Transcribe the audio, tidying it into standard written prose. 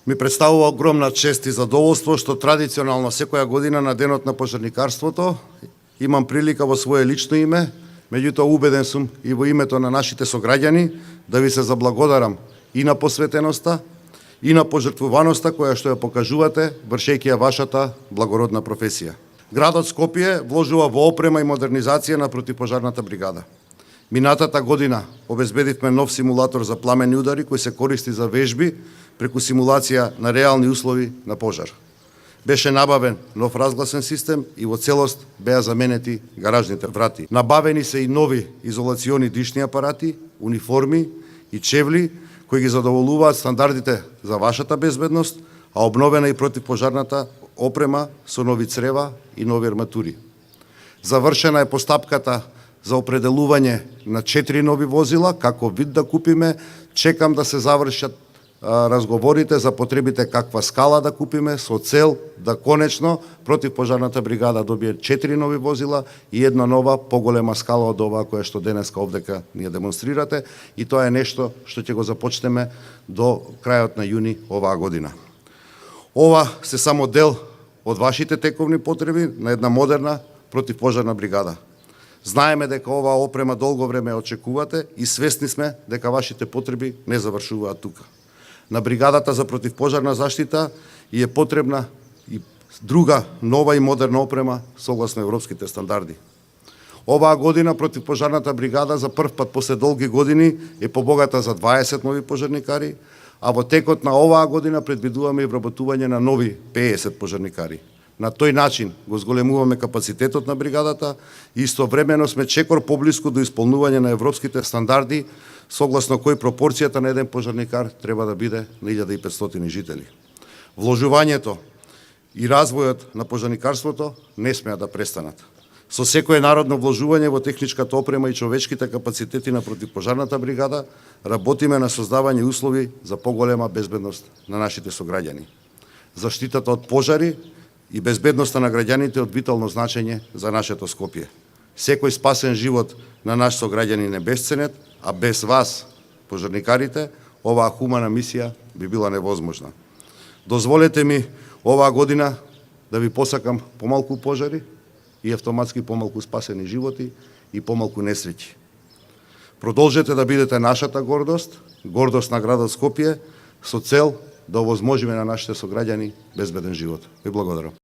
Ми представува огромна чест и задоволство што традиционално секоја година на денот на пожарникарството имам прилика во свое лично име, меѓутоа убеден сум и во името на нашите сограѓани да ви се заблагодарам и на посветеноста и на пожртвуваноста која што ја покажувате вршејќи ја вашата благородна професија. Градот Скопје вложува во опрема и модернизација на противпожарната бригада. Минатата година обезбедивме нов симулатор за пламени удари кој се користи за вежби преку симулација на реални услови на пожар. Беше набавен нов разгласен систем и во целост беа заменети гаражните врати. Набавени се и нови изолациони дишни апарати, униформи и чевли кои ги задоволуваат стандардите за вашата безбедност, а обновена и противпожарната опрема со нови црева и нови арматури. Завршена е постапката за определување на 4 нови возила, како вид да купиме. Чекам да се завршат разговорите за потребите каква скала да купиме со цел да конечно противпожарната бригада добие 4 нови возила и една нова поголема скала од оваа која што денеска овдека ни ја демонстрирате, и тоа е нешто што ќе го започнеме до крајот на јуни оваа година. Ова се само дел од вашите тековни потреби на една модерна противпожарна бригада. Знаеме дека оваа опрема долго време очекувате и свесни сме дека вашите потреби не завршуваат тука. На бригадата за противпожарна заштита и е потребна и друга нова и модерна опрема согласно европските стандарди. Оваа година противпожарната бригада за прв пат после долги години е побогата за 20 нови пожарникари, а во текот на оваа година предвидуваме и вработување на нови 50 пожарникари. На тој начин го зголемуваме капацитетот на бригадата и истовремено сме чекор поблиску до исполнување на европските стандарди, согласно кој пропорцијата на еден пожарникар треба да биде на 1500 жители. Вложувањето и развојот на пожарникарството не смеа да престанат. Со секое народно вложување во техничката опрема и човечките капацитети на противпожарната бригада работиме на создавање услови за поголема безбедност на нашите сограѓани. Заштитата од пожари и безбедноста на граѓаните од витално значење за нашето Скопје. Секој спасен живот на наш сограѓанин е бесценет, а без вас, пожарникарите, оваа хумана мисија би била невозможна. Дозволете ми оваа година да ви посакам помалку пожари и автоматски помалку спасени животи и помалку несреќи. Продолжете да бидете нашата гордост, гордост на градот Скопје, со цел да овозможиме на нашите сограѓани безбеден живот. Ви благодарам.